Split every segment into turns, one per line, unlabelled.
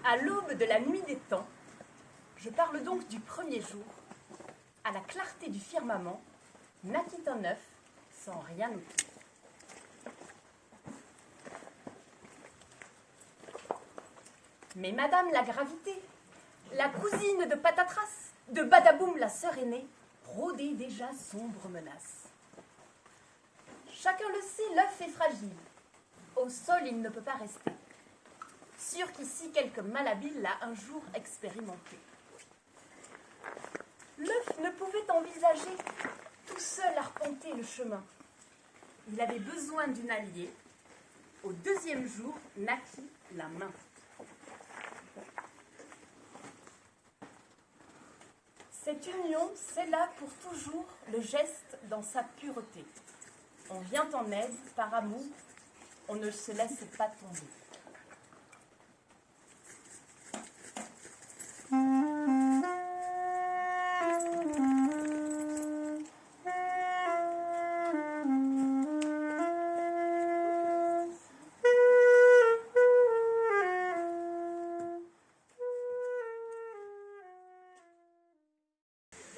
À l'aube de la nuit des temps, je parle donc du premier jour. À la clarté du firmament, naquit un œuf sans rien oublier. Mais Madame la Gravité, la cousine de Patatras, de Badaboum la sœur aînée, rôdait déjà sombre menace. Chacun le sait, l'œuf est fragile. Au sol, il ne peut pas rester. Sûr qu'ici, quelque malhabile l'a un jour expérimenté. L'œuf ne pouvait envisager tout seul arpenter le chemin. Il avait besoin d'une alliée. Au deuxième jour, naquit la main. Cette union scella pour toujours le geste dans sa pureté. On vient en aide par amour, on ne se laisse pas tomber.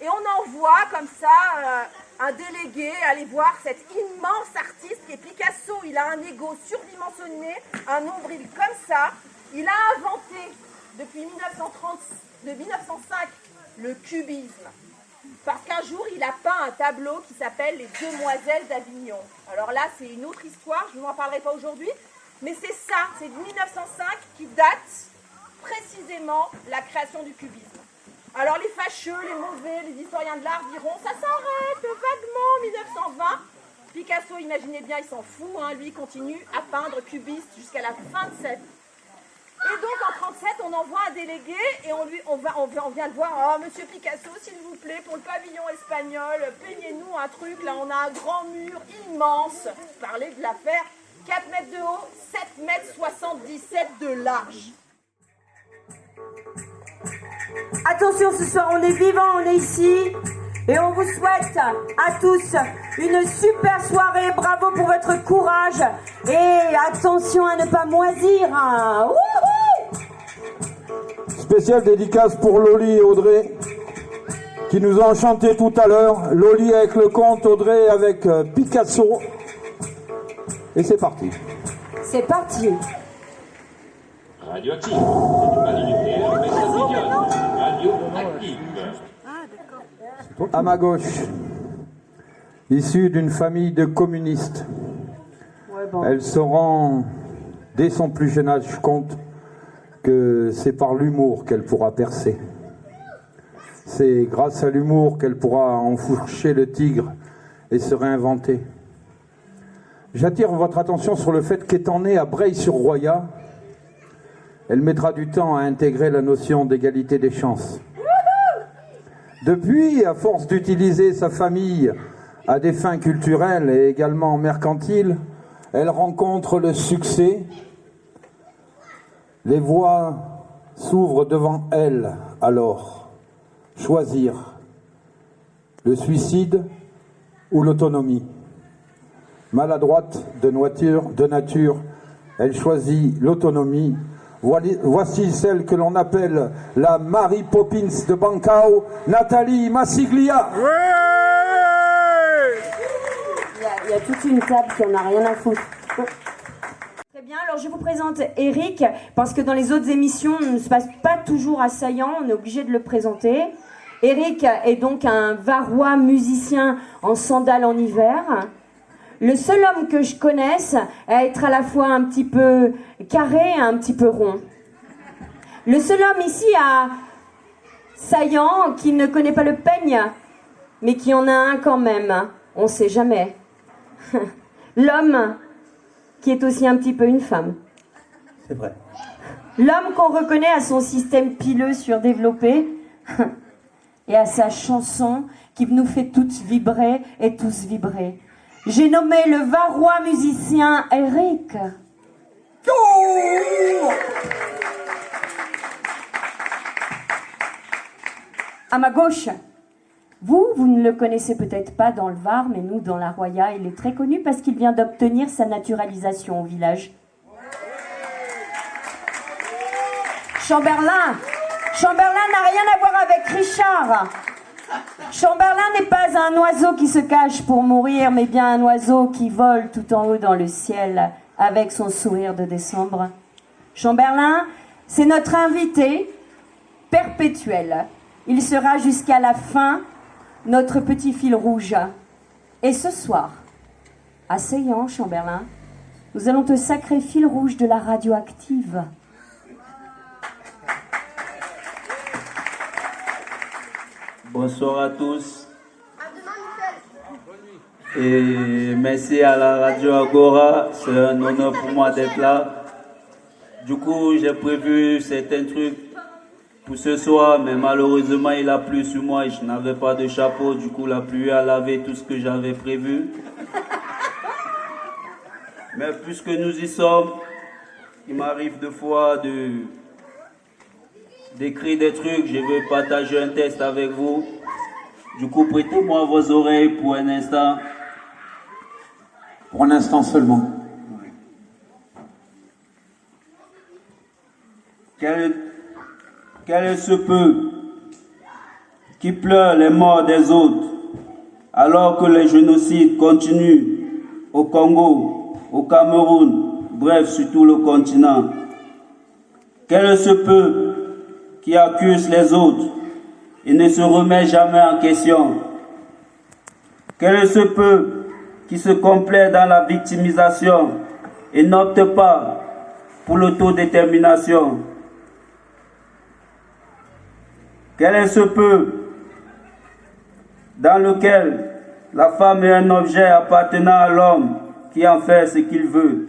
Et on envoie comme ça un délégué aller voir cet immense artiste qui est Picasso. Il a un ego surdimensionné, un nombril comme ça. Il a inventé depuis 1905 le cubisme. Parce qu'un jour, il a peint un tableau qui s'appelle Les Demoiselles d'Avignon. Alors là, c'est une autre histoire, je ne vous en parlerai pas aujourd'hui. Mais c'est ça, c'est de 1905 qui date précisément la création du cubisme. Alors les fâcheux, les mauvais, les historiens de l'art diront ça s'arrête vaguement en 1920. Picasso, imaginez bien, il s'en fout, hein, lui il continue à peindre cubiste jusqu'à la fin de sa vie. Et donc en 1937, on envoie un délégué et on vient le voir. Oh monsieur Picasso, s'il vous plaît, pour le pavillon espagnol, peignez-nous un truc. Là on a un grand mur immense. Parlez de l'affaire, 4 mètres de haut, 7 mètres 77 de large.
Attention, ce soir on est vivants, on est ici et on vous souhaite à tous une super soirée. Bravo pour votre courage et attention à ne pas moisir. Wouhou!
Spéciale dédicace pour Loli et Audrey qui nous ont chanté tout à l'heure. Loli avec le conte, Audrey avec Picasso. Et c'est parti.
C'est parti.
Radioactive, c'est du mal nucléaire, mais ça dégueule. Radioactive.
À ma gauche, issue d'une famille de communistes, elle se rend dès son plus jeune âge compte que c'est par l'humour qu'elle pourra percer. C'est grâce à l'humour qu'elle pourra enfourcher le tigre et se réinventer. J'attire votre attention sur le fait qu'étant née à Breil-sur-Roya, elle mettra du temps à intégrer la notion d'égalité des chances. Depuis, à force d'utiliser sa famille à des fins culturelles et également mercantiles, elle rencontre le succès. Les voies s'ouvrent devant elle alors. Choisir le suicide ou l'autonomie. Maladroite de nature, elle choisit l'autonomie. Voici celle que l'on appelle la Mary Poppins de Bancao, Nathalie Massiglia.
Il y a toute une table qui en a rien à foutre. Très bien, alors je vous présente Eric, parce que dans les autres émissions, on ne se passe pas toujours assaillant, on est obligé de le présenter. Eric est donc un Varois musicien en sandales en hiver. Le seul homme que je connaisse à être à la fois un petit peu carré et un petit peu rond. Le seul homme ici à saillant qui ne connaît pas le peigne, mais qui en a un quand même. On sait jamais. L'homme qui est aussi un petit peu une femme.
C'est vrai.
L'homme qu'on reconnaît à son système pileux surdéveloppé et à sa chanson qui nous fait toutes vibrer et tous vibrer. J'ai nommé le Varois musicien Eric. À ma gauche, vous ne le connaissez peut-être pas dans le Var, mais nous, dans la Roya, il est très connu parce qu'il vient d'obtenir sa naturalisation au village. Chamberlain. Chamberlain n'a rien à voir avec Richard. Chamberlain n'est pas un oiseau qui se cache pour mourir, mais bien un oiseau qui vole tout en haut dans le ciel avec son sourire de décembre. Chamberlain, c'est notre invité perpétuel. Il sera jusqu'à la fin notre petit fil rouge. Et ce soir, asseyant, Chamberlain, nous allons te sacrer fil rouge de la radioactive.
Bonsoir à tous. Et merci à la Radio Agora, c'est un honneur pour moi d'être là. Du coup, j'ai prévu certains trucs pour ce soir, mais malheureusement, il a plu sur moi et je n'avais pas de chapeau. Du coup, la pluie a lavé tout ce que j'avais prévu. Mais puisque nous y sommes, il m'arrive deux fois d'écrire des trucs. Je veux partager un texte avec vous. Du coup, prêtez-moi vos oreilles pour un instant.
Pour un instant seulement.
Quel est ce peuple qui pleure les morts des autres alors que les génocides continuent au Congo, au Cameroun, bref, sur tout le continent? Quel est ce peuple qui accuse les autres et ne se remet jamais en question? Quel est ce peuple qui se complaît dans la victimisation et n'opte pas pour l'autodétermination? Quel est ce peuple dans lequel la femme est un objet appartenant à l'homme qui en fait ce qu'il veut?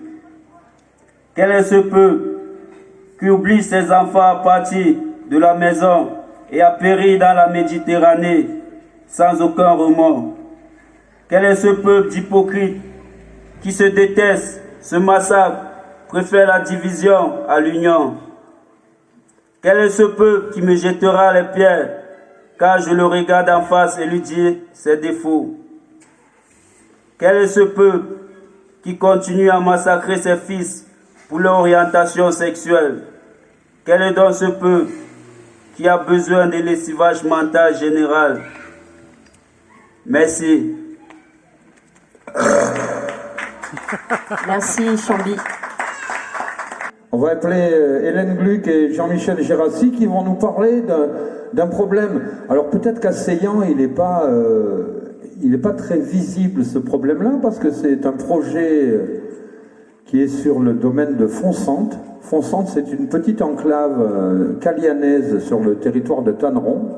Quel est ce peuple qui oublie ses enfants partis de la maison et a péri dans la Méditerranée sans aucun remords? Quel est ce peuple d'hypocrites qui se déteste, se massacre, préfère la division à l'union? Quel est ce peuple qui me jettera les pierres car je le regarde en face et lui dis ses défauts? Quel est ce peuple qui continue à massacrer ses fils pour leur orientation sexuelle? Quel est donc ce peuple qui a besoin de lessivage mental général? Merci.
Merci, Chambi.
On va appeler Hélène Gluck et Jean-Michel Gérassi qui vont nous parler d'un problème. Alors peut-être qu'à Seillan, il n'est pas très visible ce problème-là parce que c'est un projet qui est sur le domaine de Fonsante. Fonsante, c'est une petite enclave calianaise sur le territoire de Tanneron,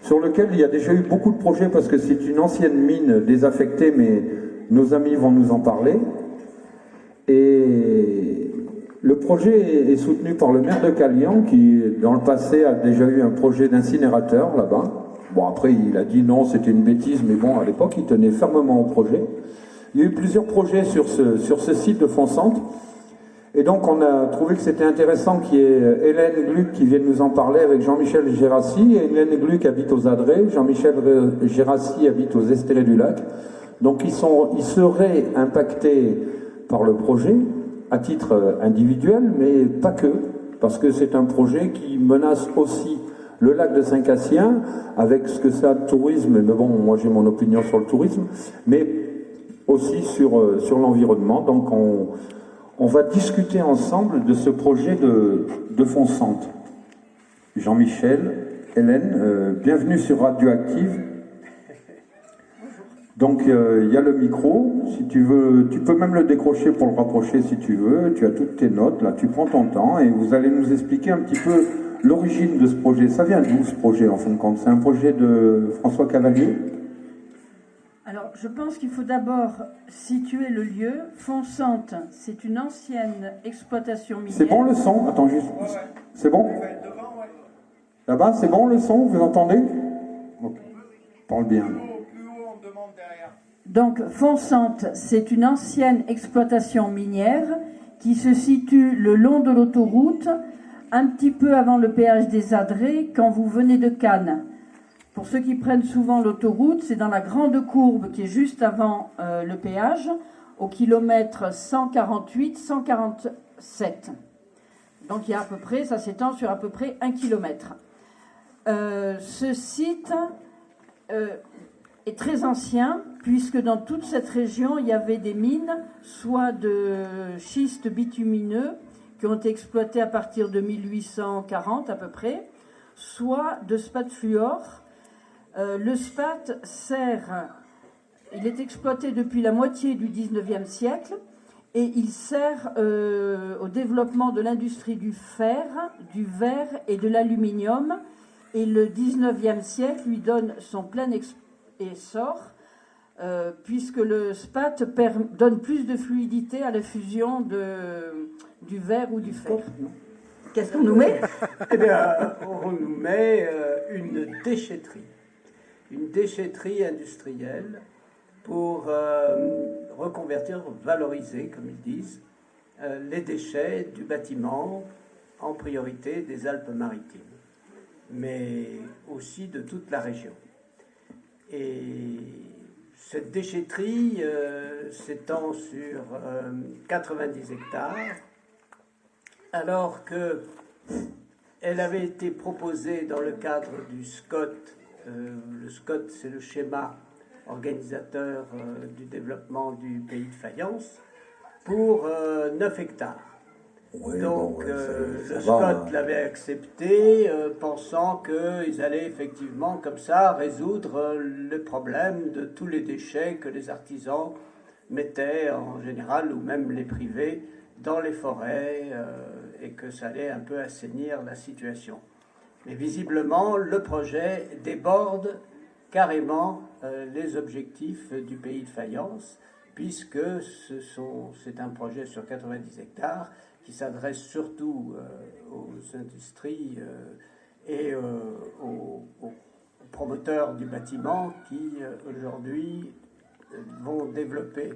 sur lequel il y a déjà eu beaucoup de projets parce que c'est une ancienne mine désaffectée, mais nos amis vont nous en parler. Et le projet est soutenu par le maire de Calian qui, dans le passé, a déjà eu un projet d'incinérateur là-bas. Bon, après, il a dit non, c'était une bêtise, mais bon, à l'époque, il tenait fermement au projet. Il y a eu plusieurs projets sur ce site de Fonsante. Et donc, on a trouvé que c'était intéressant qu'il y ait Hélène Gluck qui vienne nous en parler avec Jean-Michel Gérassi. Et Hélène Gluck habite aux Adrets, Jean-Michel Gérassi habite aux Esterets du Lac. Donc, ils seraient impactés par le projet à titre individuel, mais pas que, parce que c'est un projet qui menace aussi le lac de Saint-Cassien, avec ce que ça a de tourisme, mais bon, moi j'ai mon opinion sur le tourisme, mais aussi sur l'environnement. Donc on va discuter ensemble de ce projet de Fonsante. Jean-Michel, Hélène, bienvenue sur Radioactive. Donc il y a le micro, si tu veux, tu peux même le décrocher pour le rapprocher si tu veux, tu as toutes tes notes, là tu prends ton temps et vous allez nous expliquer un petit peu l'origine de ce projet. Ça vient d'où ce projet en fin de compte? C'est un projet de François Cavalier?
Alors je pense qu'il faut d'abord situer le lieu. Fonsante, c'est une ancienne exploitation minière.
C'est bon le son? Attends juste. C'est bon? Là-bas, c'est bon le son? Vous entendez? Ok. Parle bien.
Donc, Fonsante, c'est une ancienne exploitation minière qui se situe le long de l'autoroute, un petit peu avant le péage des Adrets, quand vous venez de Cannes. Pour ceux qui prennent souvent l'autoroute, c'est dans la grande courbe qui est juste avant le péage, au kilomètre 148-147. Donc il y a à peu près, ça s'étend sur à peu près 1 kilomètre. Ce site est très ancien, puisque dans toute cette région, il y avait des mines, soit de schiste bitumineux, qui ont été exploitées à partir de 1840 à peu près, soit de spat fluor. Le spat il est exploité depuis la moitié du 19e siècle, et il sert au développement de l'industrie du fer, du verre et de l'aluminium. Et le 19e siècle lui donne son plein essor, puisque le spat donne plus de fluidité à la fusion du verre ou du fer. Qu'est-ce qu'on nous met?
Eh bien, on nous met une déchetterie industrielle pour reconvertir, valoriser, comme ils disent, les déchets du bâtiment, en priorité des Alpes-Maritimes, mais aussi de toute la région. Et cette déchetterie s'étend sur 90 hectares, alors qu'elle avait été proposée dans le cadre du SCOT. Le SCOT, c'est le schéma organisateur du développement du pays de Fayence, pour 9 hectares. Oui, donc le SCOT l'avait accepté, pensant qu'ils allaient effectivement comme ça résoudre le problème de tous les déchets que les artisans mettaient en général, ou même les privés, dans les forêts, et que ça allait un peu assainir la situation. Mais visiblement, le projet déborde carrément les objectifs du pays de Fayence, puisque c'est un projet sur 90 hectares qui s'adresse surtout aux industries et aux promoteurs du bâtiment qui aujourd'hui vont développer,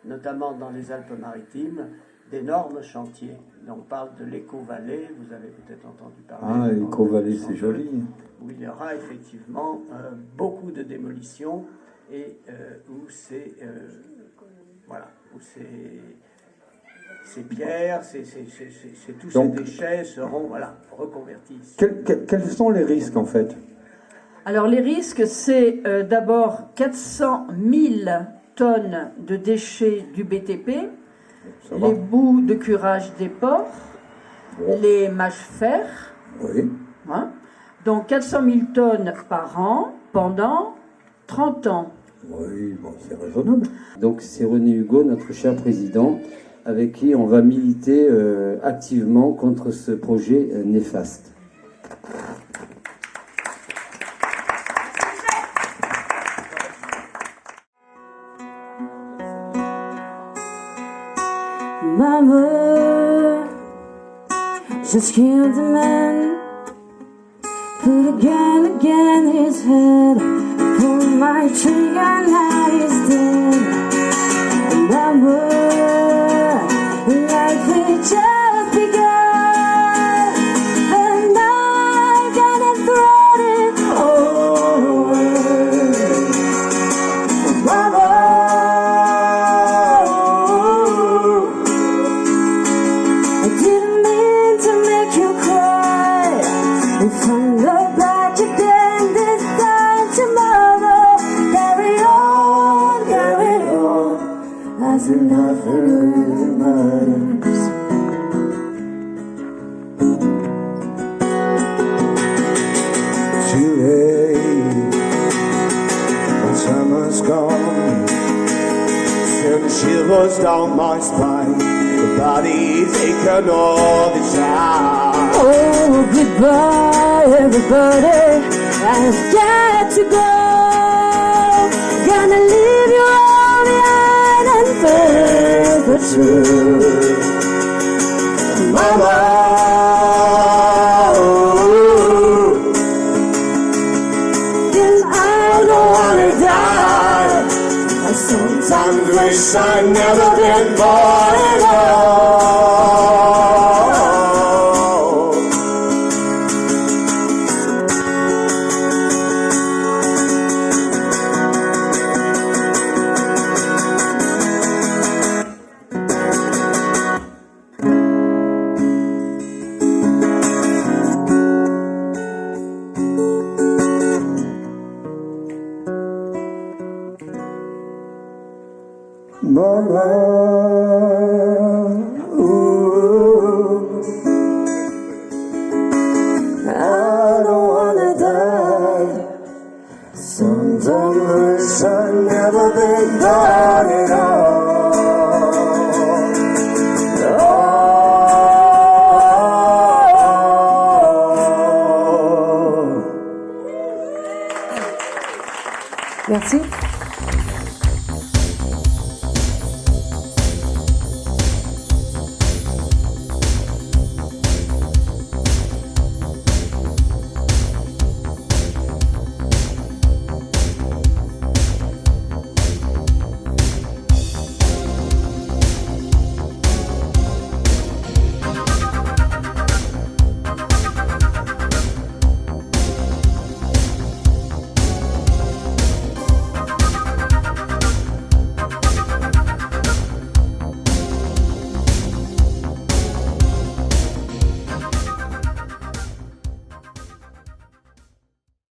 notamment dans les Alpes-Maritimes, d'énormes chantiers. On parle de l'Éco-Vallée, vous avez peut-être entendu parler.
Ah, l'Éco-Vallée, c'est joli.
Où il y aura effectivement beaucoup de démolitions et où ces pierres, tous ces déchets seront reconvertis.
Quels sont les risques en fait?
Alors les risques, c'est d'abord 400 000 tonnes de déchets du BTP, les bouts de curage des ports, les mâches-fer, hein, donc 400 000 tonnes par an pendant 30 ans.
Oui, bon, c'est raisonnable.
Donc c'est René Hugo, notre cher président, avec qui on va militer activement contre ce projet néfaste.
Mama, just killed the man, put again his head, pulled my trigger, now he's dead. Mama, life had just begun, and I gotta throw it all away. Mama, nothing matters. Too late when summer's gone, send shivers down my spine. The body's aching all the time. Oh, goodbye, everybody. I've got to go. Gonna leave you all behind and forever true. Mama, then I don't wanna die. I sometimes wish I'd never been born at all.
done. Some done this had never been done at all.
Merci.